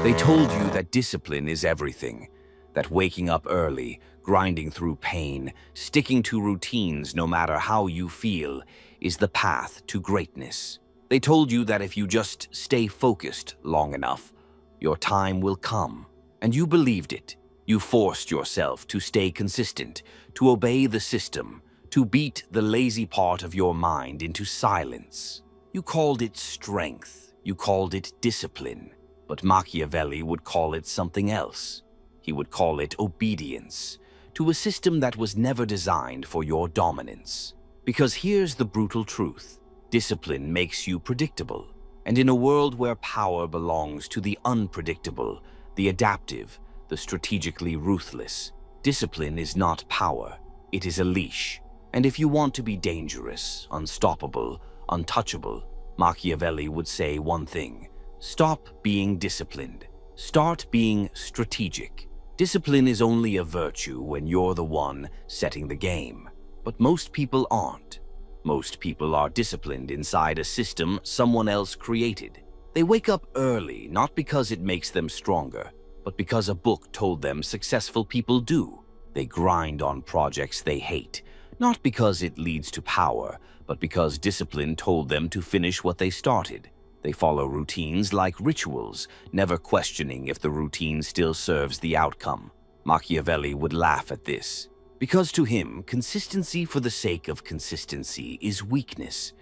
They told you that discipline is everything, that waking up early, grinding through pain, sticking to routines no matter how you feel, is the path to greatness. They told you that if you just stay focused long enough, your time will come. And you believed it. You forced yourself to stay consistent, to obey the system, to beat the lazy part of your mind into silence. You called it strength. You called it discipline. But Machiavelli would call it something else. He would call it obedience to a system that was never designed for your dominance. Because here's the brutal truth. Discipline makes you predictable. And in a world where power belongs to the unpredictable, the adaptive, the strategically ruthless, discipline is not power. It is a leash. And if you want to be dangerous, unstoppable, untouchable, Machiavelli would say one thing: stop being disciplined. Start being strategic. Discipline is only a virtue when you're the one setting the game. But most people aren't. Most people are disciplined inside a system someone else created. They wake up early not because it makes them stronger, but because a book told them successful people do. They grind on projects they hate, not because it leads to power, but because discipline told them to finish what they started. They follow routines like rituals, never questioning if the routine still serves the outcome. Machiavelli would laugh at this, because to him, consistency for the sake of consistency is weakness.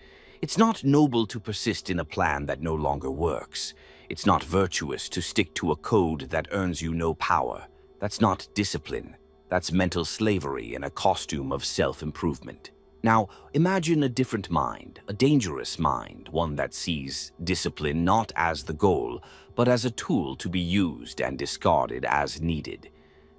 It's not noble to persist in a plan that no longer works. It's not virtuous to stick to a code that earns you no power. That's not discipline. That's mental slavery in a costume of self-improvement. Now, imagine a different mind, a dangerous mind, one that sees discipline not as the goal, but as a tool to be used and discarded as needed.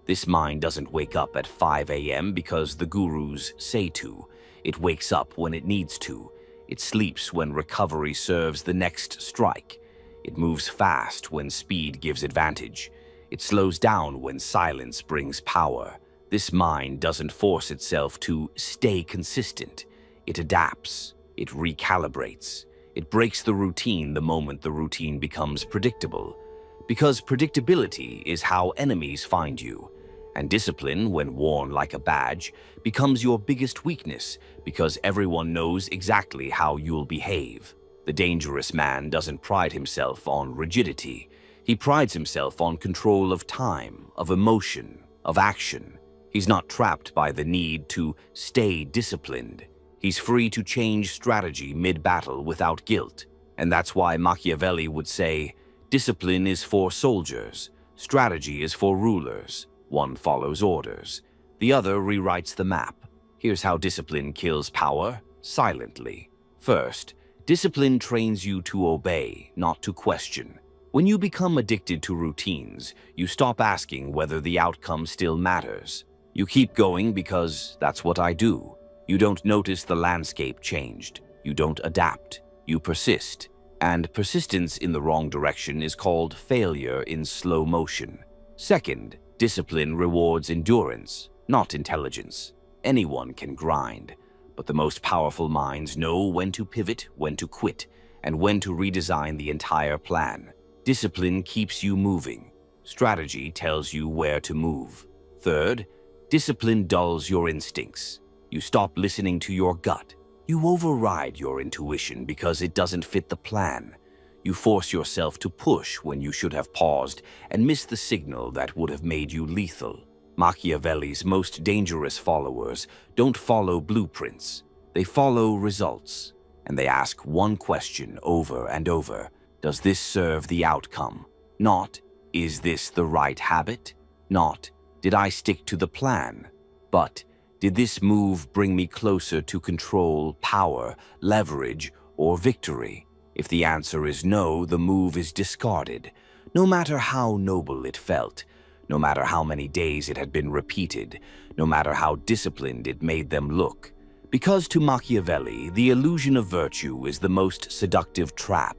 This mind doesn't wake up at 5 a.m. because the gurus say to. It wakes up when it needs to. It sleeps when recovery serves the next strike. It moves fast when speed gives advantage. It slows down when silence brings power. This mind doesn't force itself to stay consistent. It adapts. It recalibrates. It breaks the routine the moment the routine becomes predictable. Because predictability is how enemies find you. And discipline, when worn like a badge, becomes your biggest weakness because everyone knows exactly how you'll behave. The dangerous man doesn't pride himself on rigidity. He prides himself on control of time, of emotion, of action. He's not trapped by the need to stay disciplined. He's free to change strategy mid-battle without guilt. And that's why Machiavelli would say, discipline is for soldiers, strategy is for rulers. One follows orders. The other rewrites the map. Here's how discipline kills power, silently. First, discipline trains you to obey, not to question. When you become addicted to routines, you stop asking whether the outcome still matters. You keep going because that's what I do. You don't notice the landscape changed. You don't adapt. You persist. And persistence in the wrong direction is called failure in slow motion. Second, discipline rewards endurance, not intelligence. Anyone can grind, but the most powerful minds know when to pivot, when to quit, and when to redesign the entire plan. Discipline keeps you moving. Strategy tells you where to move. Third, discipline dulls your instincts. You stop listening to your gut. You override your intuition because it doesn't fit the plan. You force yourself to push when you should have paused and miss the signal that would have made you lethal. Machiavelli's most dangerous followers don't follow blueprints. They follow results. And they ask one question over and over. Does this serve the outcome? Not, is this the right habit? Not, did I stick to the plan? But, did this move bring me closer to control, power, leverage, or victory? If the answer is no, the move is discarded, no matter how noble it felt, no matter how many days it had been repeated, no matter how disciplined it made them look. Because to Machiavelli, the illusion of virtue is the most seductive trap,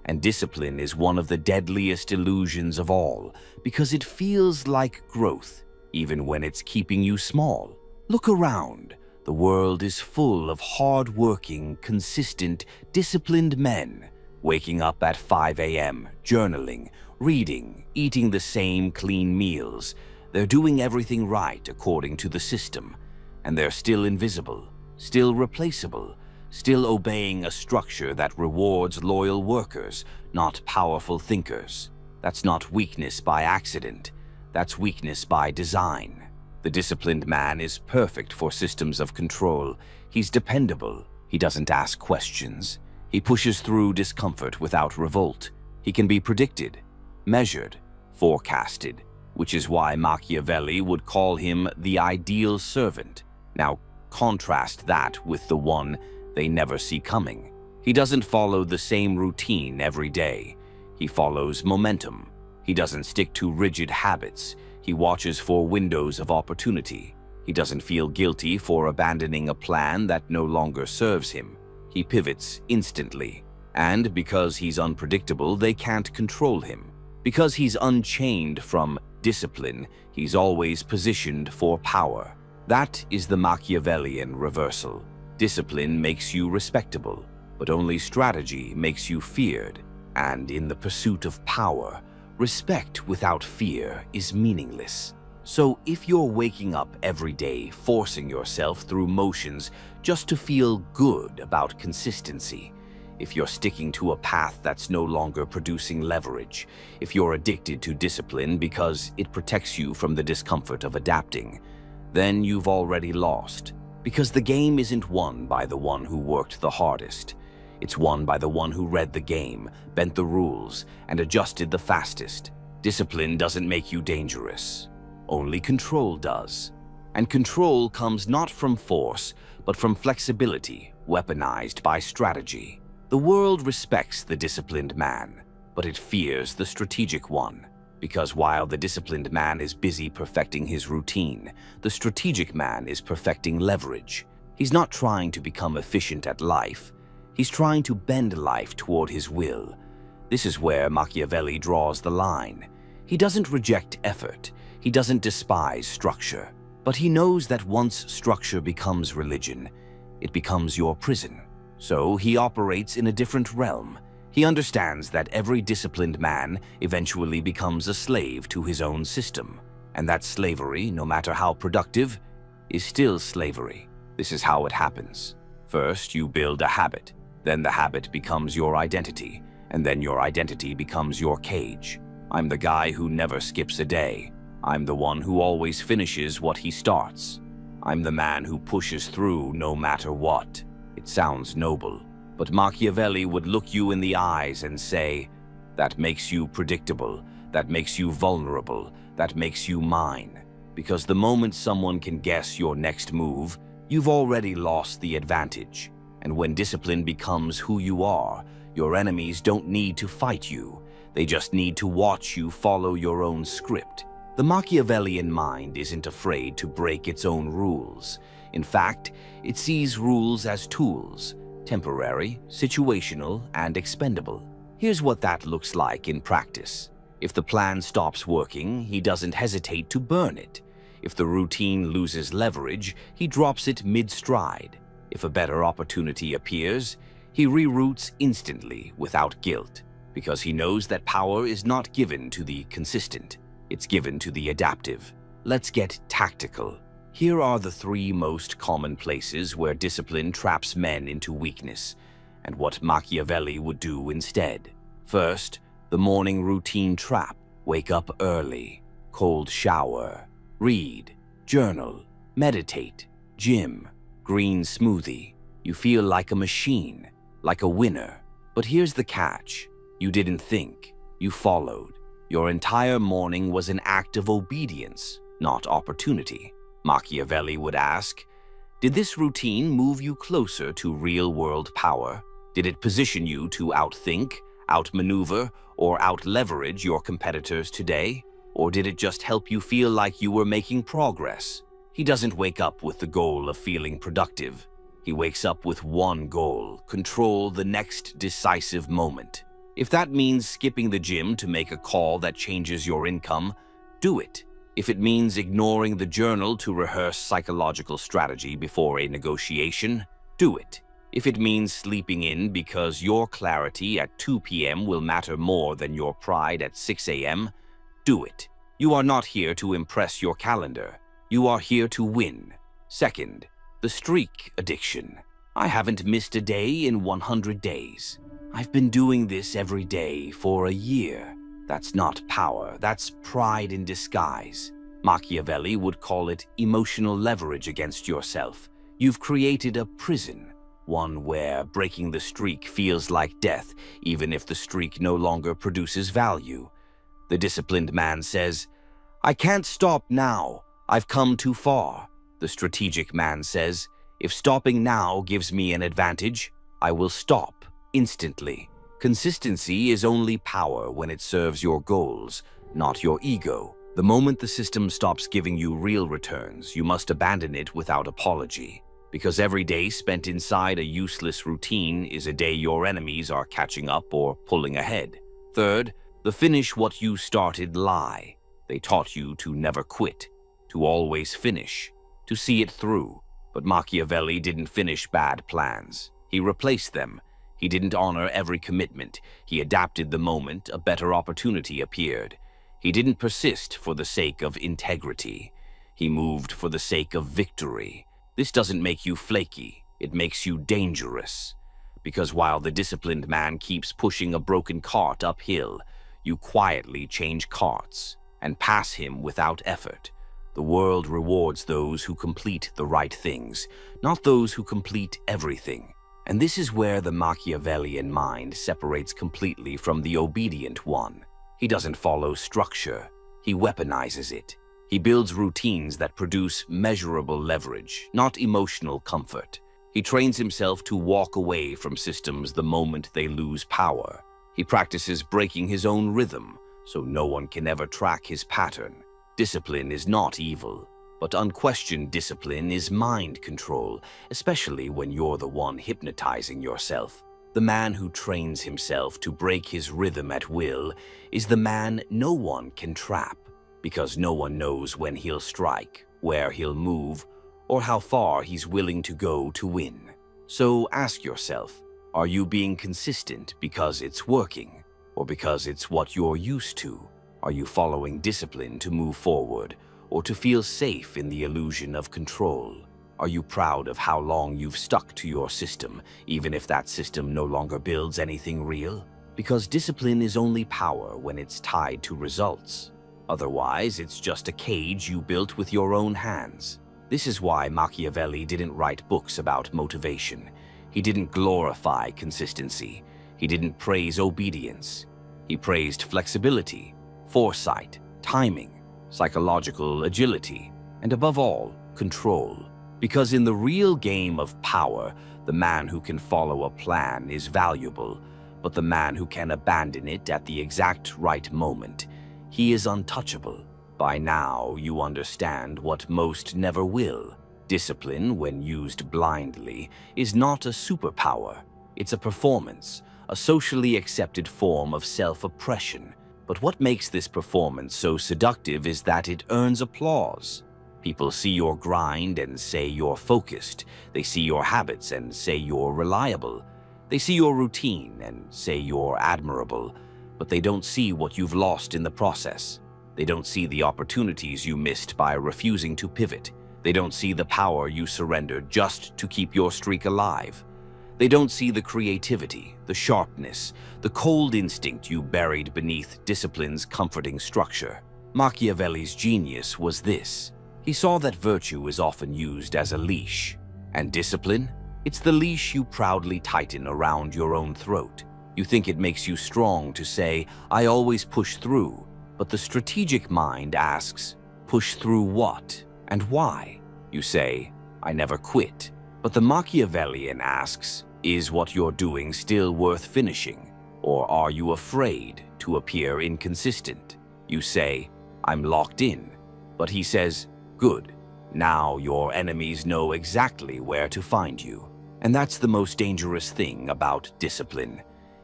and discipline is one of the deadliest illusions of all, because it feels like growth, even when it's keeping you small. Look around. The world is full of hard-working, consistent, disciplined men. waking up at 5 a.m., journaling, reading, eating the same clean meals. They're doing everything right according to the system, and they're still invisible, still replaceable, still obeying a structure that rewards loyal workers, not powerful thinkers. That's not weakness by accident. That's weakness by design. The disciplined man is perfect for systems of control. He's dependable. He doesn't ask questions. He pushes through discomfort without revolt. He can be predicted, measured, forecasted, which is why Machiavelli would call him the ideal servant. Now, contrast that with the one they never see coming. He doesn't follow the same routine every day. He follows momentum. He doesn't stick to rigid habits. He watches for windows of opportunity. He doesn't feel guilty for abandoning a plan that no longer serves him. He pivots instantly. And because he's unpredictable, they can't control him. Because he's unchained from discipline, he's always positioned for power. That is the Machiavellian reversal. Discipline makes you respectable, but only strategy makes you feared. And in the pursuit of power, respect without fear is meaningless. So if you're waking up every day, forcing yourself through motions just to feel good about consistency, if you're sticking to a path that's no longer producing leverage, if you're addicted to discipline because it protects you from the discomfort of adapting, then you've already lost. Because the game isn't won by the one who worked the hardest. It's won by the one who read the game, bent the rules, and adjusted the fastest. Discipline doesn't make you dangerous. Only control does. And control comes not from force, but from flexibility, weaponized by strategy. The world respects the disciplined man, but it fears the strategic one. Because while the disciplined man is busy perfecting his routine, the strategic man is perfecting leverage. He's not trying to become efficient at life. He's trying to bend life toward his will. This is where Machiavelli draws the line. He doesn't reject effort. He doesn't despise structure. But he knows that once structure becomes religion, it becomes your prison. So he operates in a different realm. He understands that every disciplined man eventually becomes a slave to his own system. And that slavery, no matter how productive, is still slavery. This is how it happens. First, you build a habit. Then the habit becomes your identity. And then your identity becomes your cage. I'm the guy who never skips a day. I'm the one who always finishes what he starts. I'm the man who pushes through no matter what. It sounds noble, but Machiavelli would look you in the eyes and say, that makes you predictable, that makes you vulnerable, that makes you mine. Because the moment someone can guess your next move, you've already lost the advantage. And when discipline becomes who you are, your enemies don't need to fight you. They just need to watch you follow your own script. The Machiavellian mind isn't afraid to break its own rules. In fact, it sees rules as tools, temporary, situational, and expendable. Here's what that looks like in practice. If the plan stops working, he doesn't hesitate to burn it. If the routine loses leverage, he drops it mid-stride. If a better opportunity appears, he reroutes instantly without guilt, because he knows that power is not given to the consistent. It's given to the adaptive. Let's get tactical. Here are the 3 most common places where discipline traps men into weakness, and what Machiavelli would do instead. First, the morning routine trap. Wake up early, cold shower, read, journal, meditate, gym, green smoothie. You feel like a machine, like a winner. But here's the catch. You didn't think, you followed. Your entire morning was an act of obedience, not opportunity. Machiavelli would ask, did this routine move you closer to real-world power? Did it position you to outthink, outmaneuver, or outleverage your competitors today? Or did it just help you feel like you were making progress? He doesn't wake up with the goal of feeling productive. He wakes up with one goal: control the next decisive moment. If that means skipping the gym to make a call that changes your income, do it. If it means ignoring the journal to rehearse psychological strategy before a negotiation, do it. If it means sleeping in because your clarity at 2 p.m. will matter more than your pride at 6 a.m., do it. You are not here to impress your calendar. You are here to win. Second, the streak addiction. I haven't missed a day in 100 days. I've been doing this every day for a year. That's not power, that's pride in disguise. Machiavelli would call it emotional leverage against yourself. You've created a prison, one where breaking the streak feels like death, even if the streak no longer produces value. The disciplined man says, "I can't stop now. I've come too far." The strategic man says, "If stopping now gives me an advantage, I will stop instantly." Consistency is only power when it serves your goals, not your ego. The moment the system stops giving you real returns, you must abandon it without apology. Because every day spent inside a useless routine is a day your enemies are catching up or pulling ahead. Third, the finish what you started lie. They taught you to never quit, to always finish, to see it through. But Machiavelli didn't finish bad plans. He replaced them. He didn't honor every commitment. He adapted the moment a better opportunity appeared. He didn't persist for the sake of integrity. He moved for the sake of victory. This doesn't make you flaky. It makes you dangerous. Because while the disciplined man keeps pushing a broken cart uphill, you quietly change carts and pass him without effort. The world rewards those who complete the right things, not those who complete everything. And this is where the Machiavellian mind separates completely from the obedient one. He doesn't follow structure. He weaponizes it. He builds routines that produce measurable leverage, not emotional comfort. He trains himself to walk away from systems the moment they lose power. He practices breaking his own rhythm, so no one can ever track his pattern. Discipline is not evil, but unquestioned discipline is mind control, especially when you're the one hypnotizing yourself. The man who trains himself to break his rhythm at will is the man no one can trap, because no one knows when he'll strike, where he'll move, or how far he's willing to go to win. So ask yourself, are you being consistent because it's working, or because it's what you're used to? Are you following discipline to move forward, or to feel safe in the illusion of control? Are you proud of how long you've stuck to your system, even if that system no longer builds anything real? Because discipline is only power when it's tied to results. Otherwise, it's just a cage you built with your own hands. This is why Machiavelli didn't write books about motivation. He didn't glorify consistency. He didn't praise obedience. He praised flexibility, foresight, timing, psychological agility, and above all, control. Because in the real game of power, the man who can follow a plan is valuable, but the man who can abandon it at the exact right moment, he is untouchable. By now, you understand what most never will. Discipline, when used blindly, is not a superpower. It's a performance, a socially accepted form of self-oppression. But what makes this performance so seductive is that it earns applause. People see your grind and say you're focused. They see your habits and say you're reliable. They see your routine and say you're admirable. But they don't see what you've lost in the process. They don't see the opportunities you missed by refusing to pivot. They don't see the power you surrendered just to keep your streak alive. They don't see the creativity, the sharpness, the cold instinct you buried beneath discipline's comforting structure. Machiavelli's genius was this. He saw that virtue is often used as a leash. And discipline? It's the leash you proudly tighten around your own throat. You think it makes you strong to say, "I always push through." But the strategic mind asks, "Push through what? And why?" You say, "I never quit." But the Machiavellian asks, "Is what you're doing still worth finishing? Or are you afraid to appear inconsistent?" You say, "I'm locked in." But he says, "Good. Now your enemies know exactly where to find you." And that's the most dangerous thing about discipline.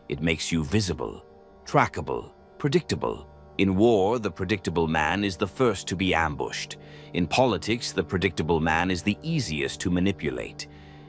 It makes you visible, trackable, predictable. In war, the predictable man is the first to be ambushed. In politics, the predictable man is the easiest to manipulate.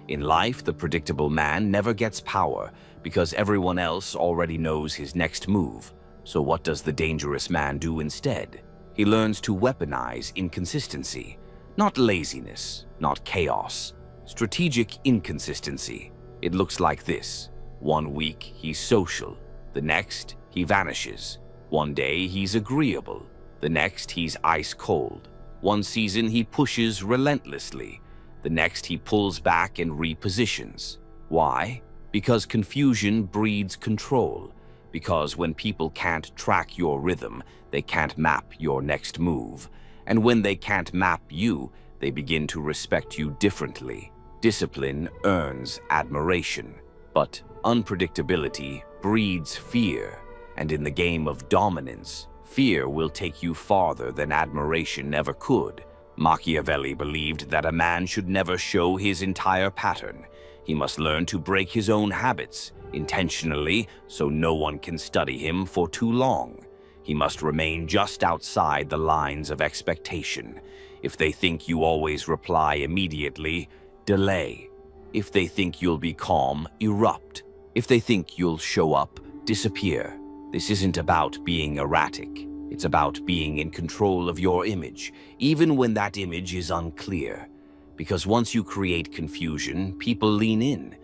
In life, the predictable man never gets power because everyone else already knows his next move. So what does the dangerous man do instead? He learns to weaponize inconsistency. Not laziness, not chaos. Strategic inconsistency. It looks like this. One week, he's social. The next, he vanishes. One day, he's agreeable. The next, he's ice cold. One season, he pushes relentlessly. The next, he pulls back and repositions. Why? Because confusion breeds control. Because when people can't track your rhythm, they can't map your next move. And when they can't map you, they begin to respect you differently. Discipline earns admiration, but unpredictability breeds fear. And in the game of dominance, fear will take you farther than admiration ever could. Machiavelli believed that a man should never show his entire pattern. He must learn to break his own habits, intentionally, so no one can study him for too long. He must remain just outside the lines of expectation. If they think you always reply immediately, delay. If they think you'll be calm, erupt. If they think you'll show up, disappear. This isn't about being erratic. It's about being in control of your image, even when that image is unclear. Because once you create confusion, people lean in.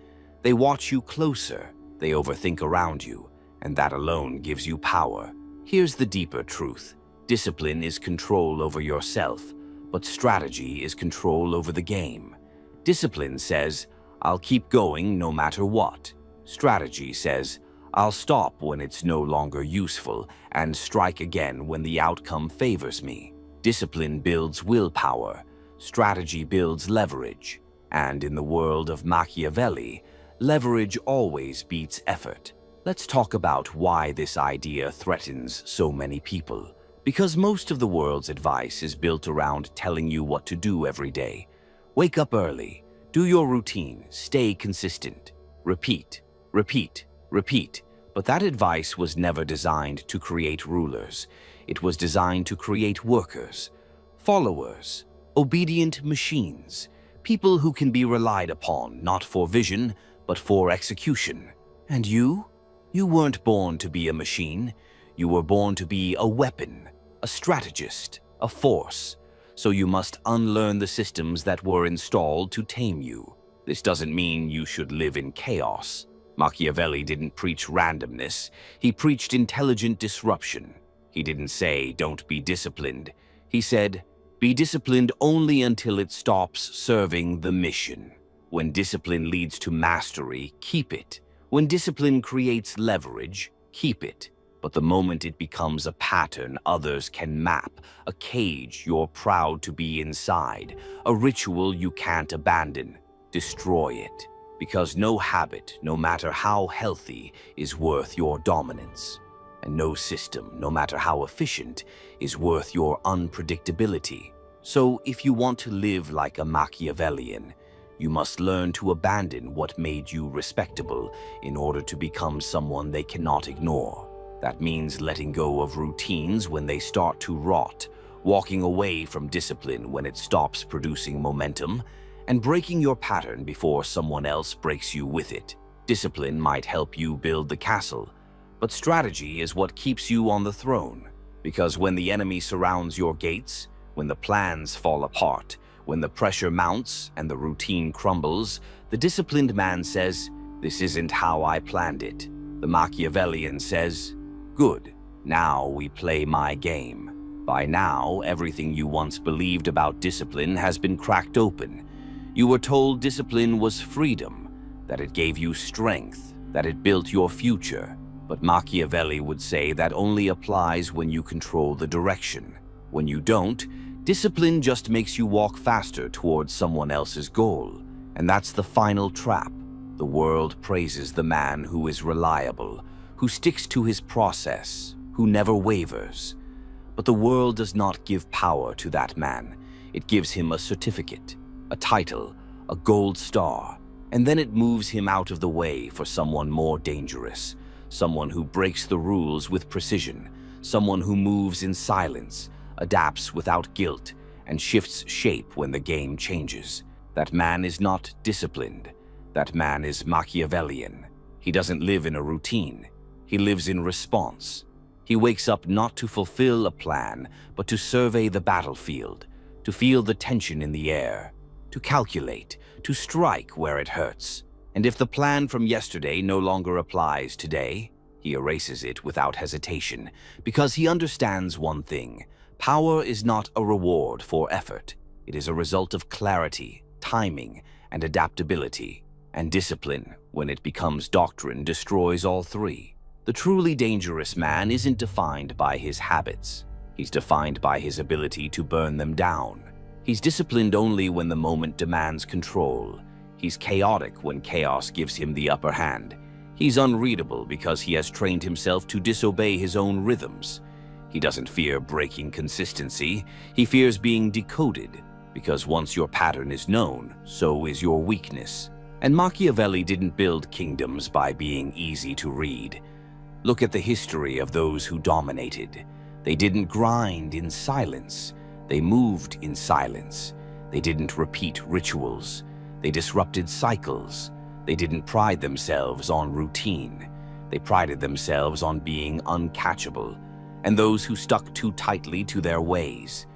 They watch you closer, they overthink around you, and that alone gives you power. Here's the deeper truth. Discipline is control over yourself, but strategy is control over the game. Discipline says, I'll keep going no matter what. Strategy says, I'll stop when it's no longer useful and strike again when the outcome favors me. Discipline builds willpower. Strategy builds leverage. And in the world of Machiavelli, leverage always beats effort. Let's talk about why this idea threatens so many people. Because most of the world's advice is built around telling you what to do every day. Wake up early. Do your routine. Stay consistent. Repeat, repeat, repeat. But that advice was never designed to create rulers. It was designed to create workers, followers, obedient machines, people who can be relied upon not for vision, but for execution. And you? You weren't born to be a machine. You were born to be a weapon, a strategist, a force. So you must unlearn the systems that were installed to tame you. This doesn't mean you should live in chaos. Machiavelli didn't preach randomness. He preached intelligent disruption. He didn't say, don't be disciplined. He said, be disciplined only until it stops serving the mission. When discipline leads to mastery, keep it. When discipline creates leverage, keep it. But the moment it becomes a pattern others can map, a cage you're proud to be inside, a ritual you can't abandon, destroy it. Because no habit, no matter how healthy, is worth your dominance. And no system, no matter how efficient, is worth your unpredictability. So if you want to live like a Machiavellian, you must learn to abandon what made you respectable in order to become someone they cannot ignore. That means letting go of routines when they start to rot, walking away from discipline when it stops producing momentum, and breaking your pattern before someone else breaks you with it. Discipline might help you build the castle, but strategy is what keeps you on the throne. Because when the enemy surrounds your gates, when the plans fall apart, when the pressure mounts and the routine crumbles, the disciplined man says, this isn't how I planned it. The Machiavellian says, good, now we play my game. By now, everything you once believed about discipline has been cracked open. You were told discipline was freedom, that it gave you strength, that it built your future. But Machiavelli would say that only applies when you control the direction. When you don't, discipline just makes you walk faster towards someone else's goal. And that's the final trap. The world praises the man who is reliable, who sticks to his process, who never wavers. But the world does not give power to that man. It gives him a certificate, a title, a gold star, and then it moves him out of the way for someone more dangerous, someone who breaks the rules with precision, someone who moves in silence, adapts without guilt, and shifts shape when the game changes. That man is not disciplined. That man is Machiavellian. He doesn't live in a routine. He lives in response. He wakes up not to fulfill a plan, but to survey the battlefield, to feel the tension in the air, to calculate, to strike where it hurts. And if the plan from yesterday no longer applies today, he erases it without hesitation, because he understands one thing: power is not a reward for effort. It is a result of clarity, timing, and adaptability. And discipline, when it becomes doctrine, destroys all three. The truly dangerous man isn't defined by his habits. He's defined by his ability to burn them down. He's disciplined only when the moment demands control. He's chaotic when chaos gives him the upper hand. He's unreadable because he has trained himself to disobey his own rhythms. He doesn't fear breaking consistency. He fears being decoded, because once your pattern is known, so is your weakness. And Machiavelli didn't build kingdoms by being easy to read. Look at the history of those who dominated. They didn't grind in silence. They moved in silence. They didn't repeat rituals. They disrupted cycles. They didn't pride themselves on routine. They prided themselves on being uncatchable. And those who stuck too tightly to their ways,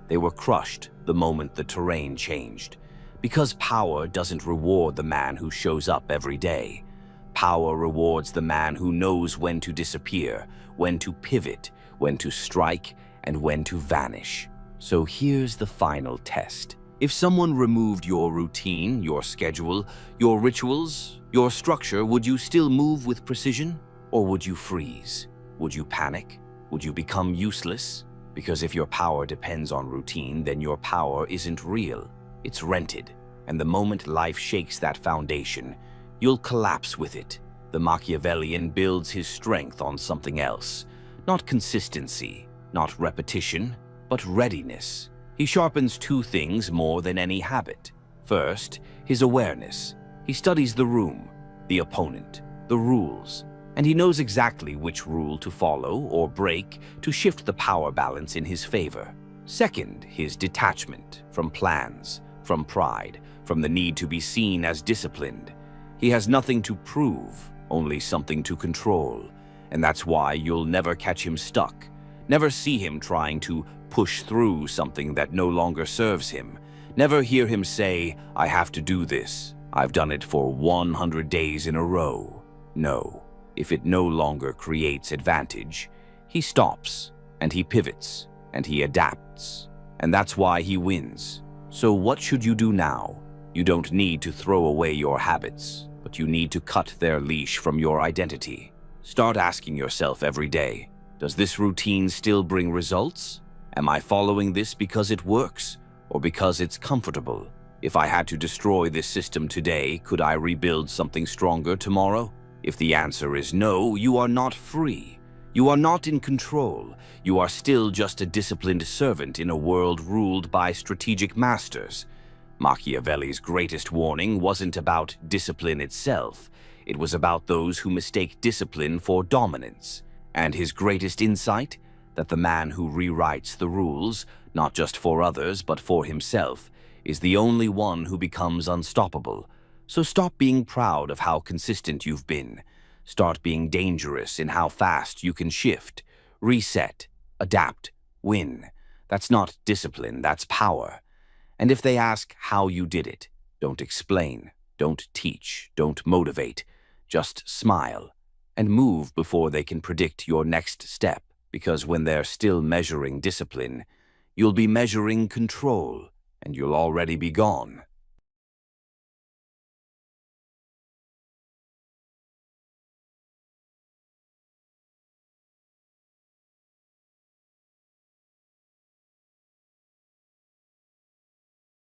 they were crushed the moment the terrain changed. Because power doesn't reward the man who shows up every day. Power rewards the man who knows when to disappear, when to pivot, when to strike, and when to vanish. So here's the final test. If someone removed your routine, your schedule, your rituals, your structure, would you still move with precision? Or would you freeze? Would you panic? Would you become useless? Because if your power depends on routine, then your power isn't real. It's rented. And the moment life shakes that foundation, you'll collapse with it. The Machiavellian builds his strength on something else. Not consistency, not repetition, but readiness. He sharpens two things more than any habit. First, his awareness. He studies the room, the opponent, the rules, and he knows exactly which rule to follow or break to shift the power balance in his favor. Second, his detachment from plans, from pride, from the need to be seen as disciplined. He has nothing to prove, only something to control. And that's why you'll never catch him stuck. Never see him trying to push through something that no longer serves him. Never hear him say, "I have to do this. I've done it for 100 days in a row." No, if it no longer creates advantage, he stops, and he pivots, and he adapts. And that's why he wins. So what should you do now? You don't need to throw away your habits, but you need to cut their leash from your identity. Start asking yourself every day, does this routine still bring results? Am I following this because it works, or because it's comfortable? If I had to destroy this system today, could I rebuild something stronger tomorrow? If the answer is no, you are not free. You are not in control. You are still just a disciplined servant in a world ruled by strategic masters. Machiavelli's greatest warning wasn't about discipline itself. It was about those who mistake discipline for dominance. And his greatest insight? That the man who rewrites the rules, not just for others but for himself, is the only one who becomes unstoppable. So stop being proud of how consistent you've been. Start being dangerous in how fast you can shift, reset, adapt, win. That's not discipline, that's power. And if they ask how you did it, don't explain, don't teach, don't motivate. Just smile and move before they can predict your next step. Because when they're still measuring discipline, you'll be measuring control, and you'll already be gone.